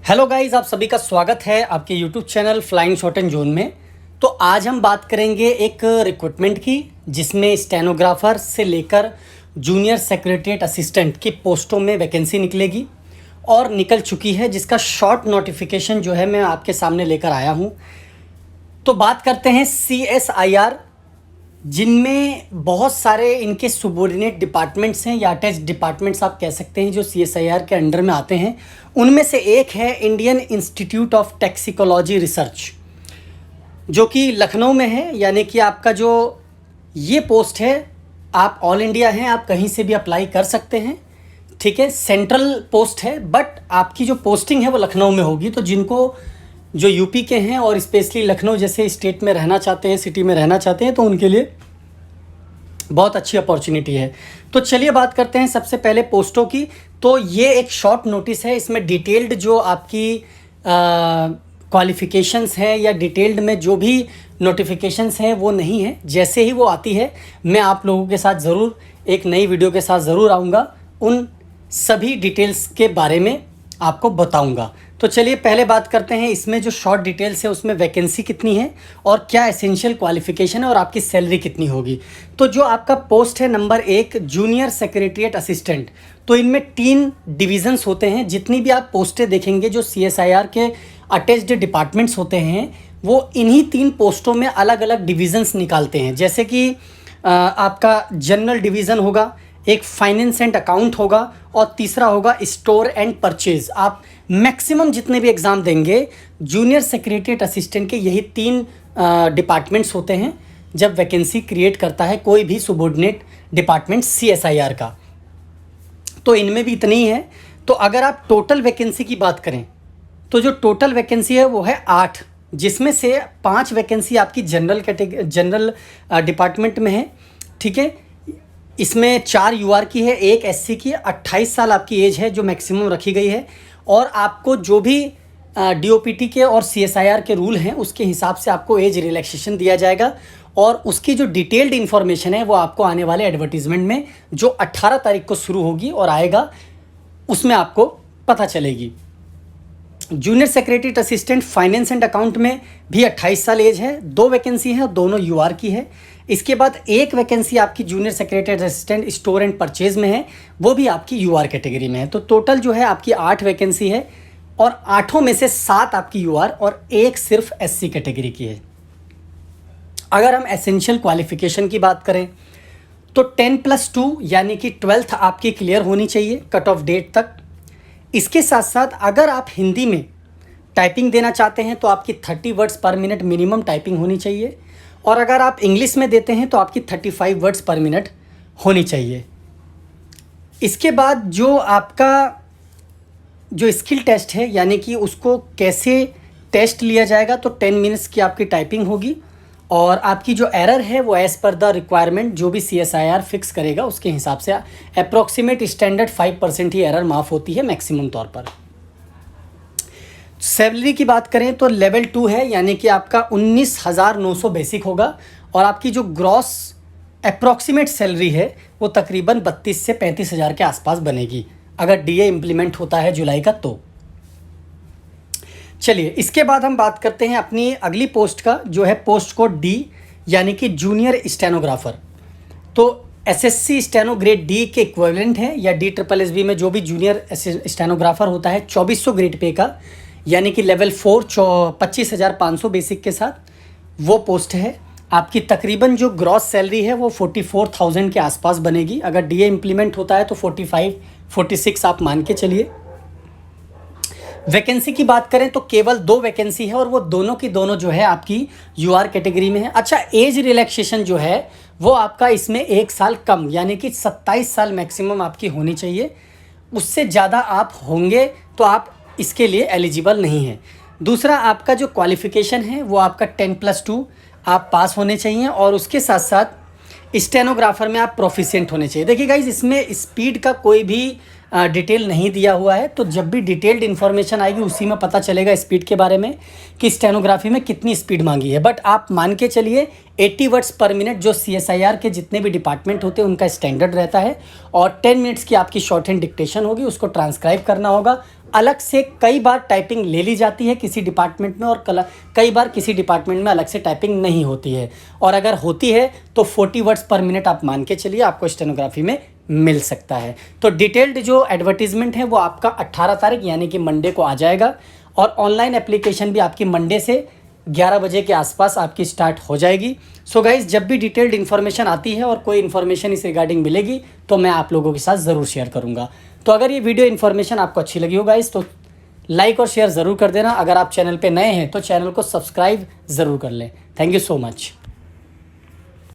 Hello guys, आप सभी का स्वागत है आपके YouTube channel flying shot and zone में। तो आज हम बात करेंगे एक रिक्रूटमेंट की, जिसमें स्टेनोग्राफर से लेकर जूनियर सेक्रेटरीट असिस्टेंट की पोस्टों में वैकेंसी निकलेगी और निकल चुकी है, जिसका शॉर्ट नोटिफिकेशन जो है मैं आपके सामने लेकर आया हूँ। तो बात करते हैं CSIR, जिनमें बहुत सारे इनके सबॉर्डिनेट डिपार्टमेंट्स हैं या अटैच डिपार्टमेंट्स आप कह सकते हैं, जो CSIR के अंडर में आते हैं। उनमें से एक है इंडियन इंस्टीट्यूट ऑफ टैक्सिकोलॉजी रिसर्च, जो कि लखनऊ में है। यानी कि आपका जो ये पोस्ट है, आप ऑल इंडिया हैं, आप कहीं से भी अप्लाई कर सकते हैं। ठीक है, सेंट्रल पोस्ट है, बट आपकी जो पोस्टिंग है वो लखनऊ में होगी। तो जिनको जो यूपी के हैं और स्पेशली लखनऊ जैसे स्टेट में रहना चाहते हैं, सिटी में रहना चाहते हैं, तो उनके लिए बहुत अच्छी अपॉर्चुनिटी है। तो चलिए बात करते हैं सबसे पहले पोस्टों की। तो ये एक शॉर्ट नोटिस है, इसमें डिटेल्ड जो आपकी क्वालिफ़िकेशंस हैं या डिटेल्ड में जो भी नोटिफिकेशंस हैं वो नहीं है। जैसे ही वो आती है मैं आप लोगों के साथ ज़रूर एक नई वीडियो के साथ ज़रूर आऊँगा, उन सभी डिटेल्स के बारे में आपको बताऊंगा। तो चलिए पहले बात करते हैं इसमें जो शॉर्ट डिटेल्स है उसमें वैकेंसी कितनी है और क्या एसेंशियल क्वालिफिकेशन है और आपकी सैलरी कितनी होगी। तो जो आपका पोस्ट है नंबर 1, जूनियर सेक्रेटरीट असिस्टेंट, तो इनमें 3 डिविजन्स होते हैं। जितनी भी आप पोस्टें देखेंगे जो CSIR के अटैच्ड डिपार्टमेंट्स होते हैं, वो इन्हीं 3 पोस्टों में अलग अलग डिविजन्स निकालते हैं। जैसे कि आपका जनरल डिवीज़न होगा, एक फाइनेंस एंड अकाउंट होगा और तीसरा होगा स्टोर एंड परचेज। आप मैक्सिमम जितने भी एग्ज़ाम देंगे जूनियर सेक्रेटरीट असिस्टेंट के यही 3 डिपार्टमेंट्स होते हैं जब वैकेंसी क्रिएट करता है कोई भी सबॉर्डिनेट डिपार्टमेंट CSIR का। तो इनमें भी इतनी ही है। तो अगर आप टोटल वैकेंसी की बात करें तो जो टोटल वैकेंसी है वो है 8, जिसमें से 5 वैकेंसी आपकी जनरल डिपार्टमेंट में है। ठीक है, इसमें 4 UR की है, 1 SC की है, 28 साल आपकी एज है जो मैक्सिमम रखी गई है। और आपको जो भी DOPT के और CSIR के रूल हैं उसके हिसाब से आपको एज रिलैक्सेशन दिया जाएगा। और उसकी जो डिटेल्ड इन्फॉर्मेशन है वो आपको आने वाले एडवर्टीज़मेंट में जो 18 तारीख को शुरू होगी और आएगा, उसमें आपको पता चलेगी। Junior secretariat assistant finance and account में भी 28 साल एज है, 2 वैकेंसी है, दोनों UR की है। इसके बाद 1 वैकेंसी आपकी junior secretariat assistant store and purchase में है, वो भी आपकी UR कैटेगरी में है। तो टोटल जो है आपकी 8 वैकेंसी है और 8 में से 7 आपकी UR और 1 सिर्फ SC कैटेगरी की है। अगर हम एसेंशियल क्वालिफिकेशन की बात करें तो 10+2 यानी कि 12th आपकी क्लियर होनी चाहिए कट ऑफ डेट तक। इसके साथ साथ अगर आप हिंदी में टाइपिंग देना चाहते हैं तो आपकी 30 वर्ड्स पर मिनट मिनिमम टाइपिंग होनी चाहिए। और अगर आप इंग्लिश में देते हैं तो आपकी 35 वर्ड्स पर मिनट होनी चाहिए। इसके बाद जो आपका जो स्किल टेस्ट है, यानी कि उसको कैसे टेस्ट लिया जाएगा, तो 10 मिनट्स की आपकी टाइपिंग होगी। और आपकी जो एरर है वो एज़ पर द रिक्वायरमेंट जो भी CSIR फिक्स करेगा उसके हिसाब से अप्रॉक्सीमेट स्टैंडर्ड 5% ही एरर माफ़ होती है मैक्सिमम तौर पर। सैलरी की बात करें तो लेवल 2 है, यानी कि आपका 19,900 बेसिक होगा। और आपकी जो ग्रॉस अप्रॉक्सीमेट सैलरी है वो तकरीबन 32 से 35 हज़ार के आसपास बनेगी अगर DA इम्प्लीमेंट होता है जुलाई का। तो चलिए इसके बाद हम बात करते हैं अपनी अगली पोस्ट का, जो है पोस्ट कोड D, यानी कि जूनियर स्टेनोग्राफर। तो SSC स्टेनो ग्रेड D के इक्विवेलेंट है, या DSSB में जो भी जूनियर स्टेनोग्राफर होता है 2400 ग्रेड पे का, यानी कि लेवल 4 25,500 बेसिक के साथ वो पोस्ट है। आपकी तकरीबन जो ग्रॉस सैलरी है वो 44,000 के आसपास बनेगी। अगर DA इम्प्लीमेंट होता है तो 45-46 आप मान के चलिए। वैकेंसी की बात करें तो केवल 2 वैकेंसी है और वो दोनों की दोनों जो है आपकी UR कैटेगरी में है। अच्छा, एज रिलैक्सेशन जो है वो आपका इसमें 1 साल कम, यानी कि 27 साल मैक्सिमम आपकी होनी चाहिए। उससे ज़्यादा आप होंगे तो आप इसके लिए एलिजिबल नहीं है। दूसरा, आपका जो क्वालिफ़िकेशन है वो आपका 10+2 आप पास होने चाहिए और उसके साथ साथ स्टेनोग्राफर में आप प्रोफिशिएंट होने चाहिए। देखिए गाइज, इसमें स्पीड का कोई भी डिटेल नहीं दिया हुआ है, तो जब भी डिटेल्ड इन्फॉर्मेशन आएगी उसी में पता चलेगा स्पीड के बारे में कि स्टेनोग्राफी में कितनी स्पीड मांगी है। बट आप मान के चलिए 80 वर्ड्स पर मिनट जो CSIR के जितने भी डिपार्टमेंट होते हैं उनका स्टैंडर्ड रहता है। और 10 मिनट्स की आपकी शॉर्ट हैंड डिक्टेशन होगी, उसको ट्रांसक्राइब करना होगा, अलग से कई बार टाइपिंग ले ली जाती है किसी डिपार्टमेंट में, और कई बार किसी डिपार्टमेंट में अलग से टाइपिंग नहीं होती है, और अगर होती है तो 40 वर्ड्स पर मिनट आप मान के चलिए आपको स्टेनोग्राफी में मिल सकता है। तो डिटेल्ड जो एडवर्टीजमेंट है वो आपका 18 तारीख यानी कि मंडे को आ जाएगा, और ऑनलाइन एप्लीकेशन भी आपकी मंडे से 11 बजे के आसपास आपकी स्टार्ट हो जाएगी। सो गाइज़, जब भी डिटेल्ड इन्फॉर्मेशन आती है और कोई इन्फॉर्मेशन इस रिगार्डिंग मिलेगी तो मैं आप लोगों के साथ ज़रूर शेयर करूँगा। तो अगर ये वीडियो इन्फॉर्मेशन आपको अच्छी लगी हो गाइज़ तो लाइक और शेयर ज़रूर कर देना। अगर आप चैनल पे नए हैं तो चैनल को सब्सक्राइब ज़रूर कर लें। Thank you so much.